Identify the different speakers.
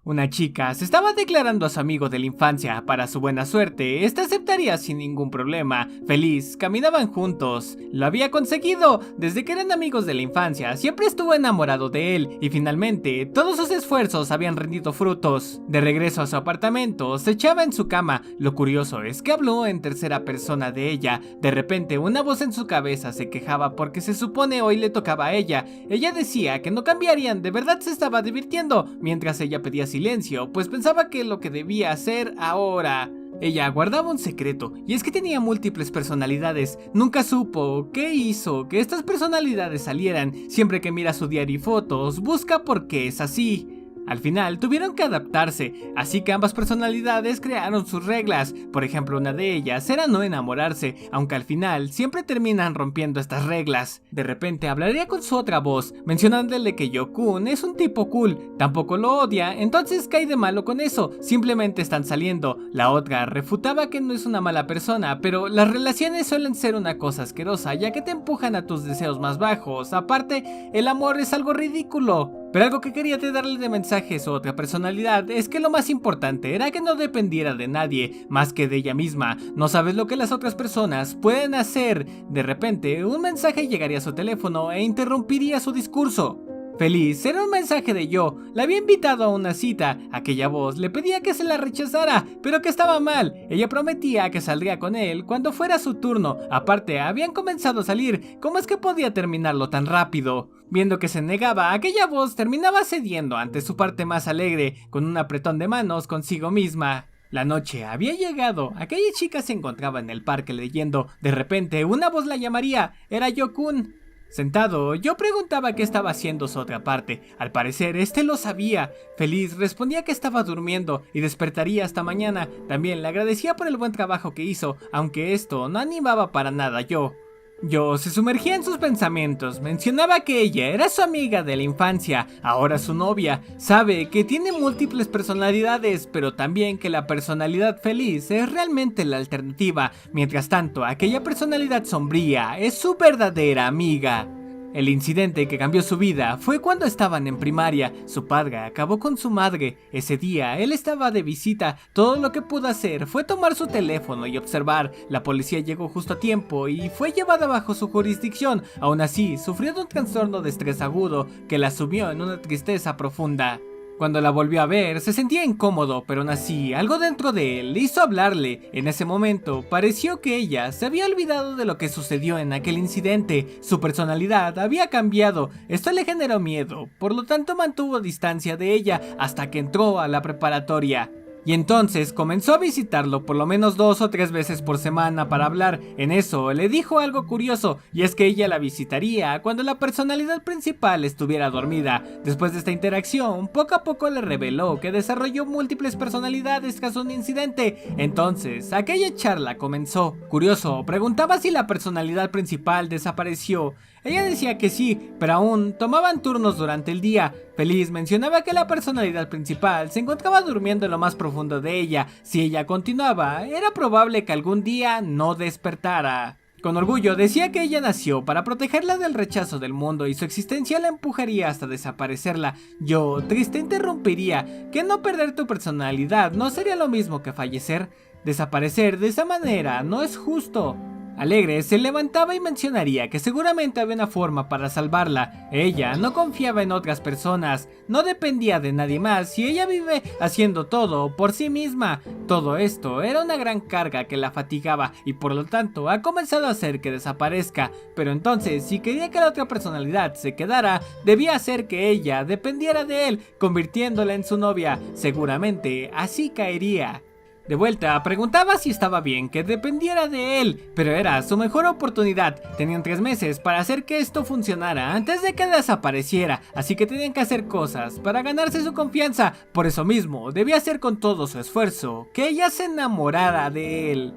Speaker 1: Una chica se estaba declarando a su amigo de la infancia. Para su buena suerte, este aceptaría sin ningún problema. Feliz, caminaban juntos. Lo había conseguido. Desde que eran amigos de la infancia, siempre estuvo enamorado de él. Y finalmente, todos sus esfuerzos habían rendido frutos. De regreso a su apartamento, se echaba en su cama. Lo curioso es que habló en tercera persona de ella. De repente, una voz en su cabeza se quejaba porque se supone hoy le tocaba a ella. Ella decía que no cambiarían, de verdad se estaba divirtiendo, mientras ella pedía silencio, pues pensaba que lo que debía hacer ahora. Ella guardaba un secreto, y es que tenía múltiples personalidades. Nunca supo qué hizo que estas personalidades salieran. Siempre que mira su diario y fotos, busca por qué es así. Al final tuvieron que adaptarse, así que ambas personalidades crearon sus reglas. Por ejemplo, una de ellas era no enamorarse, aunque al final siempre terminan rompiendo estas reglas. De repente hablaría con su otra voz, mencionándole que Yo-kun es un tipo cool, tampoco lo odia, entonces ¿qué hay de malo con eso? Simplemente están saliendo. La otra refutaba que no es una mala persona, pero las relaciones suelen ser una cosa asquerosa, ya que te empujan a tus deseos más bajos. Aparte, el amor es algo ridículo. Pero algo que quería darle de mensaje a su otra personalidad es que lo más importante era que no dependiera de nadie más que de ella misma. No sabes lo que las otras personas pueden hacer. De repente, un mensaje llegaría a su teléfono e interrumpiría su discurso. Feliz, era un mensaje de Yo, la había invitado a una cita. Aquella voz le pedía que se la rechazara, pero que estaba mal. Ella prometía que saldría con él cuando fuera su turno. Aparte, habían comenzado a salir. ¿Cómo es que podía terminarlo tan rápido? Viendo que se negaba, aquella voz terminaba cediendo ante su parte más alegre, con un apretón de manos consigo misma. La noche había llegado, aquella chica se encontraba en el parque leyendo. De repente, una voz la llamaría, era Yo-kun. Sentado, Yo preguntaba qué estaba haciendo su otra parte. Al parecer, este lo sabía. Feliz respondía que estaba durmiendo y despertaría hasta mañana. También le agradecía por el buen trabajo que hizo, aunque esto no animaba para nada a Yo. Yo se sumergía en sus pensamientos, mencionaba que ella era su amiga de la infancia, ahora su novia, sabe que tiene múltiples personalidades, pero también que la personalidad feliz es realmente la alternativa, mientras tanto aquella personalidad sombría es su verdadera amiga. El incidente que cambió su vida fue cuando estaban en primaria. Su padre acabó con su madre. Ese día él estaba de visita. Todo lo que pudo hacer fue tomar su teléfono y observar. La policía llegó justo a tiempo y fue llevada bajo su jurisdicción. Aún así, sufrió de un trastorno de estrés agudo que la sumió en una tristeza profunda. Cuando la volvió a ver, se sentía incómodo, pero aún así, algo dentro de él le hizo hablarle. En ese momento, pareció que ella se había olvidado de lo que sucedió en aquel incidente. Su personalidad había cambiado, esto le generó miedo, por lo tanto mantuvo distancia de ella hasta que entró a la preparatoria. Y entonces comenzó a visitarlo por lo menos 2 o 3 veces por semana para hablar. En eso le dijo algo curioso, y es que ella la visitaría cuando la personalidad principal estuviera dormida. Después de esta interacción, poco a poco le reveló que desarrolló múltiples personalidades tras un incidente. Entonces, aquella charla comenzó. Curioso, preguntaba si la personalidad principal desapareció. Ella decía que sí, pero aún tomaban turnos durante el día. Feliz mencionaba que la personalidad principal se encontraba durmiendo en lo más profundo de ella. Si ella continuaba, era probable que algún día no despertara. Con orgullo decía que ella nació para protegerla del rechazo del mundo y su existencia la empujaría hasta desaparecerla. Yo, triste, interrumpiría que no perder tu personalidad no sería lo mismo que fallecer. Desaparecer de esa manera no es justo. Alegre se levantaba y mencionaría que seguramente había una forma para salvarla. Ella no confiaba en otras personas, no dependía de nadie más y ella vive haciendo todo por sí misma. Todo esto era una gran carga que la fatigaba y por lo tanto ha comenzado a hacer que desaparezca. Pero entonces, si quería que la otra personalidad se quedara, debía hacer que ella dependiera de él, convirtiéndola en su novia. Seguramente así caería. De vuelta, preguntaba si estaba bien que dependiera de él, pero era su mejor oportunidad. Tenían 3 meses para hacer que esto funcionara antes de que desapareciera, así que tenían que hacer cosas para ganarse su confianza. Por eso mismo, debía hacer con todo su esfuerzo que ella se enamorara de él.